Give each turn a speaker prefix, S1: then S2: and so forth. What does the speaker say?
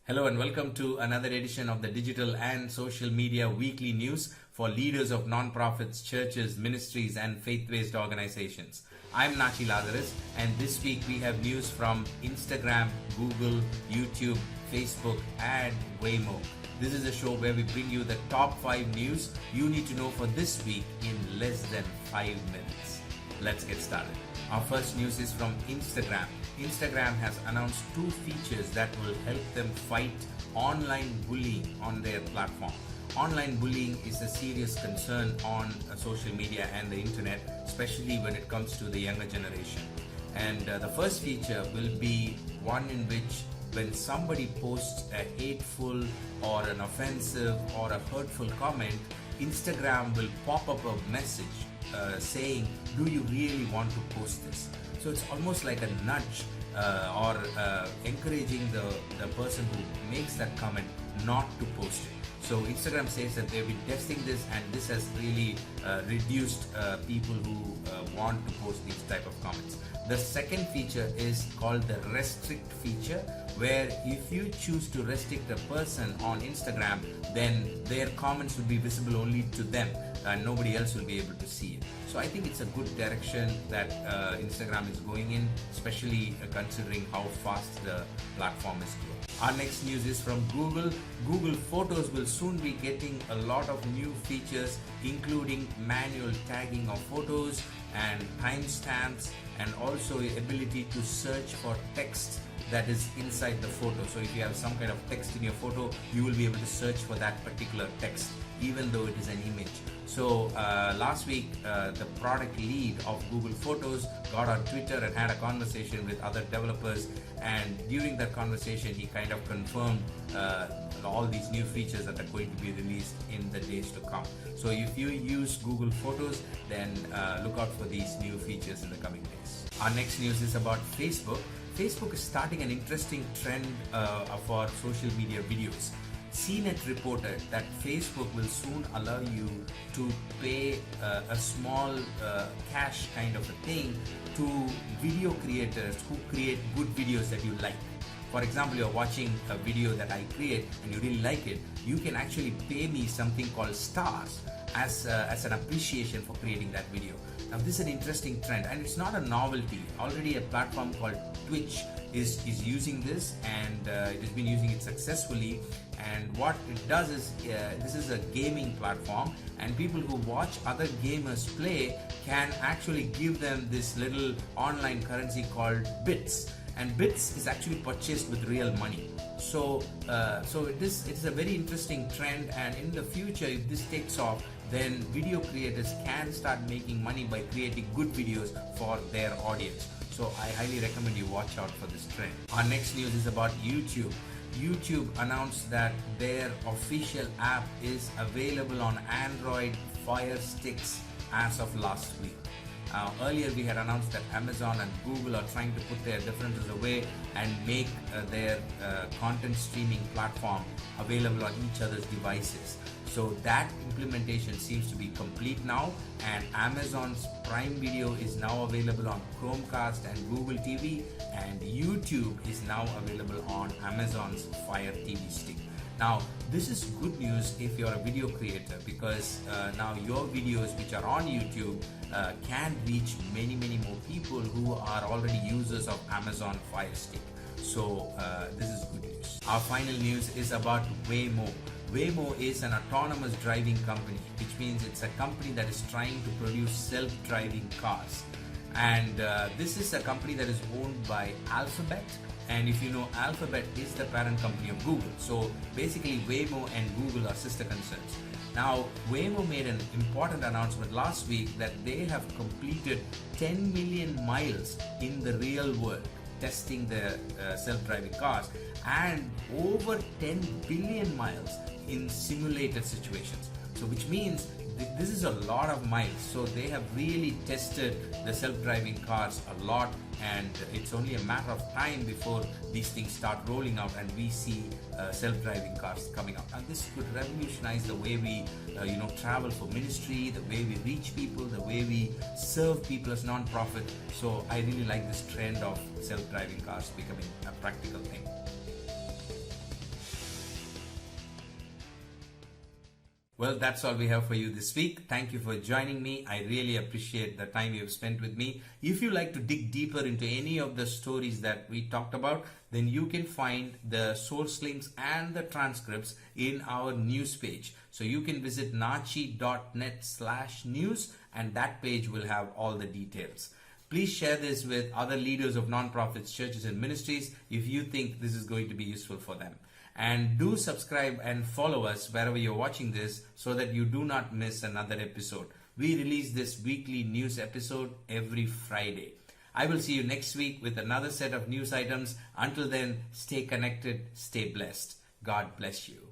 S1: Hello and welcome to another edition of the Digital and Social Media Weekly News for leaders of nonprofits, churches, ministries and faith-based organizations. I'm Nachi Lazarus, and this week we have news from Instagram, Google, YouTube, Facebook and Waymo. This is a show where we bring you the top 5 news you need to know for this week in less than 5 minutes. Let's get started. Our first news is from Instagram. Instagram has announced 2 features that will help them fight online bullying on their platform. Online bullying is a serious concern on social media and the internet, especially when it comes to the younger generation. And the first feature will be one in which when somebody posts a hateful or an offensive or a hurtful comment, Instagram will pop up a message saying, do you really want to post this? So it's almost like a nudge or encouraging the person who makes that comment not to post it. So Instagram says that they've been testing this, and this has really reduced people who want to post these type of comments. The second feature is called the restrict feature, where if you choose to restrict a person on Instagram, then their comments will be visible only to them and nobody else will be able to see it. So I think it's a good direction that Instagram is going in, especially considering how fast the platform is growing. Our next news is from Google. Google Photos will soon be getting a lot of new features, including manual tagging of photos and timestamps, and also the ability to search for text that is inside the photo. So if you have some kind of text in your photo, you will be able to search for that particular text, even though it is an image. So last week, the product lead of Google Photos got on Twitter and had a conversation with other developers, and during that conversation he kind of confirmed all these new features that are going to be released in the days to come. So if you use Google Photos, then look out for these new features in the coming days. Our next news is about Facebook. Facebook is starting an interesting trend for social media videos. CNET reported that Facebook will soon allow you to pay a small cash kind of a thing to video creators who create good videos that you like. For example, you're watching a video that I create and you really like it, you can actually pay me something called stars as an appreciation for creating that video. Now this is an interesting trend, and it's not a novelty. Already a platform called Twitch is using this, and it has been using it successfully. And what it does is, this is a gaming platform, and people who watch other gamers play can actually give them this little online currency called bits, and bits is actually purchased with real money. So it's a very interesting trend, and in the future, if this takes off, then video creators can start making money by creating good videos for their audience. So I highly recommend you watch out for this trend. Our next news is about YouTube. YouTube announced that their official app is available on Android Fire Sticks as of last week. Earlier we had announced that Amazon and Google are trying to put their differences away and make their content streaming platform available on each other's devices. So that implementation seems to be complete now, and Amazon's Prime Video is now available on Chromecast and Google TV, and YouTube is now available on Amazon's Fire TV Stick. Now this is good news if you're a video creator, because now your videos which are on YouTube can reach many more people who are already users of Amazon Fire Stick. So this is good news. Our final news is about Waymo. Waymo is an autonomous driving company, which means it's a company that is trying to produce self-driving cars. And this is a company that is owned by Alphabet. And if you know, Alphabet is the parent company of Google. So basically Waymo and Google are sister concerns. Now Waymo made an important announcement last week that they have completed 10 million miles in the real world testing the self-driving cars, and over 10 billion miles in simulated situations. So which means this is a lot of miles. So they have really tested the self-driving cars a lot, and it's only a matter of time before these things start rolling out and we see self-driving cars coming out. And this could revolutionize the way we travel for ministry, the way we reach people, the way we serve people as non-profit. So I really like this trend of self-driving cars becoming a practical thing. Well, that's all we have for you this week. Thank you for joining me. I really appreciate the time you've spent with me. If you like to dig deeper into any of the stories that we talked about, then you can find the source links and the transcripts in our news page. So you can visit nachi.net/news, and that page will have all the details. Please share this with other leaders of nonprofits, churches, and ministries if you think this is going to be useful for them. And do subscribe and follow us wherever you're watching this so that you do not miss another episode. We release this weekly news episode every Friday. I will see you next week with another set of news items. Until then, stay connected, stay blessed. God bless you.